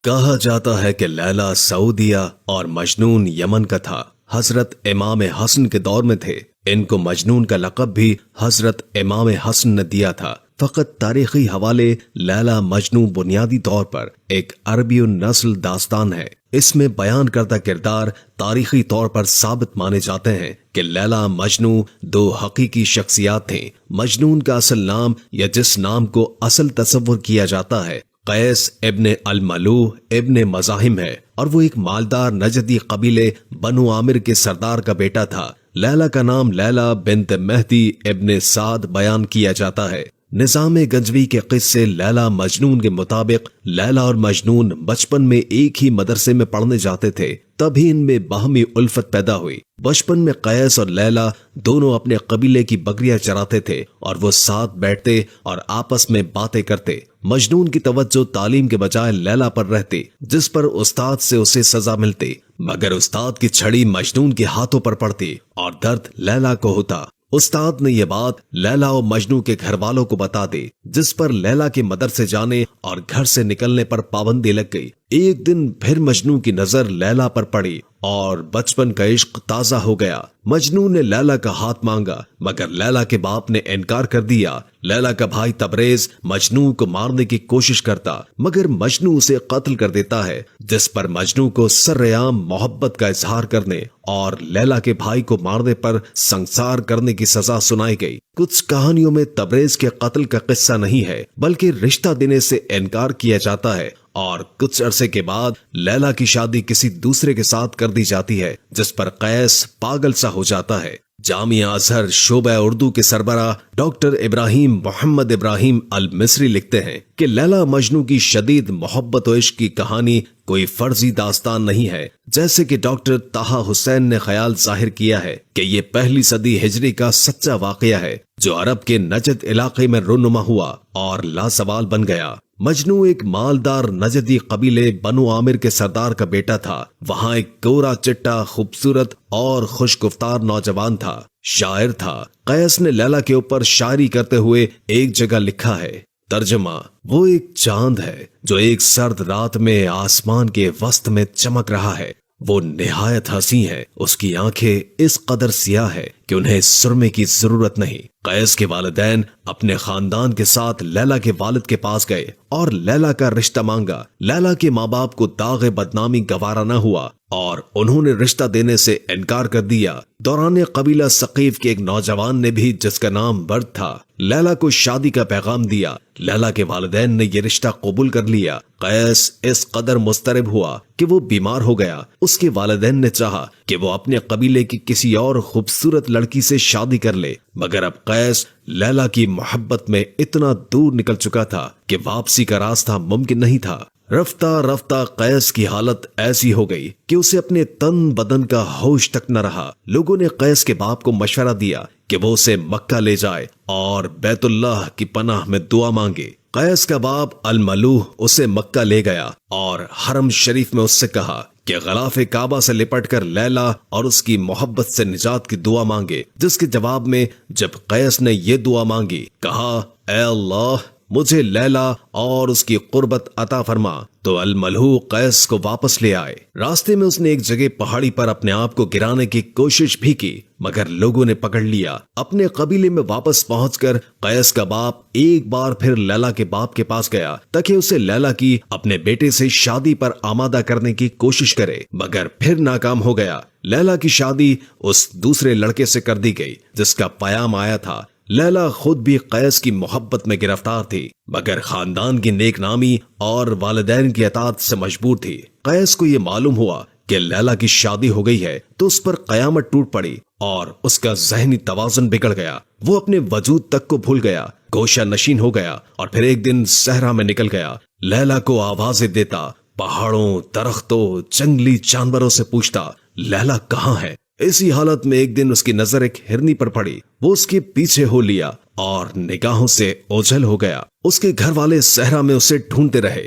کہا جاتا ہے کہ لیلا سعودیہ اور مجنون یمن کا تھا۔ حضرت امام حسن کے دور میں تھے۔ ان کو مجنون کا لقب بھی حضرت امام حسن نے دیا تھا۔ فقط تاریخی حوالے لیلا مجنون بنیادی طور پر ایک عربی النسل داستان ہے۔ اس میں بیان کردہ کردار تاریخی طور پر ثابت مانے جاتے ہیں کہ لیلا مجنون دو حقیقی شخصیات تھیں۔ مجنون کا اصل نام یا جس نام کو اصل تصور کیا جاتا ہے قیس ابن الملوح ابن مزاحم ہے، اور وہ ایک مالدار نجدی قبیلے بنو عامر کے سردار کا بیٹا تھا۔ لیلا کا نام لیلا بنت مہدی ابن سعد بیان کیا جاتا ہے۔ نظام گنجوی کے قصے لیلا مجنون کے مطابق لیلا اور مجنون بچپن میں ایک ہی مدرسے میں پڑھنے جاتے تھے، تبھی ان میں باہمی الفت پیدا ہوئی۔ بچپن میں قیس اور لیلا دونوں اپنے قبیلے کی بکریاں چراتے تھے اور وہ ساتھ بیٹھتے اور آپس میں باتیں کرتے۔ مجنون کی توجہ تعلیم کے بجائے لیلا پر رہتی، جس پر استاد سے اسے سزا ملتی، مگر استاد کی چھڑی مجنون کے ہاتھوں پر پڑتی اور درد لیلا کو ہوتا۔ استاد نے یہ بات لیلا اور مجنون کے گھر والوں کو بتا دی، جس پر لیلا کے مدرسے جانے اور گھر سے نکلنے پر پابندی لگ گئی۔ ایک دن پھر مجنون کی نظر لیلا پر پڑی اور بچپن کا عشق تازہ ہو گیا۔ مجنون نے لیلا کا ہاتھ مانگا، مگر لیلا کے باپ نے انکار کر دیا۔ لیلا کا بھائی تبریز مجنون کو مارنے کی کوشش کرتا، مگر مجنون اسے قتل کر دیتا ہے، جس پر مجنون کو سرعام محبت کا اظہار کرنے اور لیلا کے بھائی کو مارنے پر سنسار کرنے کی سزا سنائی گئی۔ کچھ کہانیوں میں تبریز کے قتل کا قصہ نہیں ہے، بلکہ رشتہ دینے سے انکار کیا جاتا ہے، اور کچھ عرصے کے بعد لیلا کی شادی کسی دوسرے کے ساتھ کر دی جاتی ہے، جس پر قیس پاگل سا ہو جاتا ہے۔ جامعہ ازہر شعبہ اردو کے سربراہ ڈاکٹر ابراہیم محمد ابراہیم المصری لکھتے ہیں کہ لیلا مجنون کی شدید محبت و عشق کی کہانی کوئی فرضی داستان نہیں ہے، جیسے کہ ڈاکٹر طہ حسین نے خیال ظاہر کیا ہے کہ یہ پہلی صدی ہجری کا سچا واقعہ ہے، جو عرب کے نجد علاقے میں رونما ہوا اور لازوال بن گیا۔ مجنون ایک مالدار نجدی قبیلے بنو عامر کے سردار کا بیٹا تھا۔ وہاں ایک گورا چٹا خوبصورت اور خوش گفتار نوجوان تھا، شاعر تھا۔ قیس نے لیلا کے اوپر شاعری کرتے ہوئے ایک جگہ لکھا ہے، ترجمہ: وہ ایک چاند ہے جو ایک سرد رات میں آسمان کے وسط میں چمک رہا ہے۔ وہ نہایت حسین ہے، اس کی آنکھیں اس قدر سیاہ ہے کہ انہیں سرمے کی ضرورت نہیں۔ قیس کے والدین اپنے خاندان کے ساتھ لیلا کے والد کے پاس گئے اور لیلا کا رشتہ مانگا۔ لیلا کے ماں باپ کو داغ بدنامی گوارا نہ ہوا اور انہوں نے رشتہ دینے سے انکار کر دیا۔ دوران قبیلہ ثقیف کے ایک نوجوان نے بھی، جس کا نام برد تھا، لیلا کو شادی کا پیغام دیا۔ لیلا کے والدین نے یہ رشتہ قبول کر لیا۔ قیس اس قدر مضطرب ہوا کہ وہ بیمار ہو گیا۔ اس کے والدین نے چاہا کہ وہ اپنے قبیلے کی کسی اور خوبصورت لڑکی سے شادی کر لے، مگر اب قیس لیلا کی محبت میں اتنا دور نکل چکا تھا کہ واپسی کا راستہ ممکن نہیں تھا۔ رفتہ رفتہ قیس کی حالت ایسی ہو گئی کہ اسے اپنے تن بدن کا ہوش تک نہ رہا۔ لوگوں نے قیس کے باپ کو مشورہ دیا کہ وہ اسے مکہ لے جائے اور بیت اللہ کی پناہ میں دعا مانگے۔ قیس کا باپ الملوح اسے مکہ لے گیا اور حرم شریف میں اس سے کہا کہ غلاف کعبہ سے لپٹ کر لیلا اور اس کی محبت سے نجات کی دعا مانگے، جس کے جواب میں جب قیس نے یہ دعا مانگی، کہا، اے اللہ مجھے لیلا اور اس کی قربت عطا فرما، تو الملوح قیس کو واپس لے آئے۔ راستے میں اس نے ایک جگہ پہاڑی پر اپنے آپ کو گرانے کی کوشش بھی کی، مگر لوگوں نے پکڑ لیا۔ اپنے قبیلے میں واپس پہنچ کر قیس کا باپ ایک بار پھر لیلا کے باپ کے پاس گیا تاکہ اسے لیلا کی اپنے بیٹے سے شادی پر آمادہ کرنے کی کوشش کرے، مگر پھر ناکام ہو گیا۔ لیلا کی شادی اس دوسرے لڑکے سے کر دی گئی جس کا پیام آیا تھا۔ لیلا خود بھی قیس کی محبت میں گرفتار تھی، مگر خاندان کی نیک نامی اور والدین کی اطاعت سے مجبور تھی۔ قیس کو یہ معلوم ہوا کہ لیلا کی شادی ہو گئی ہے تو اس پر قیامت ٹوٹ پڑی اور اس کا ذہنی توازن بگڑ گیا۔ وہ اپنے وجود تک کو بھول گیا، گوشہ نشین ہو گیا اور پھر ایک دن صحرا میں نکل گیا۔ لیلا کو آوازیں دیتا، پہاڑوں، درختوں، جنگلی جانوروں سے پوچھتا، لیلا کہاں ہے؟ اسی حالت میں ایک دن اس کی نظر ایک ہرنی پر پڑی۔ وہ اس کے پیچھے ہو لیا اور نگاہوں سے اوجھل ہو گیا۔ اس کے گھر والے صحرا میں اسے ڈھونڈتے رہے۔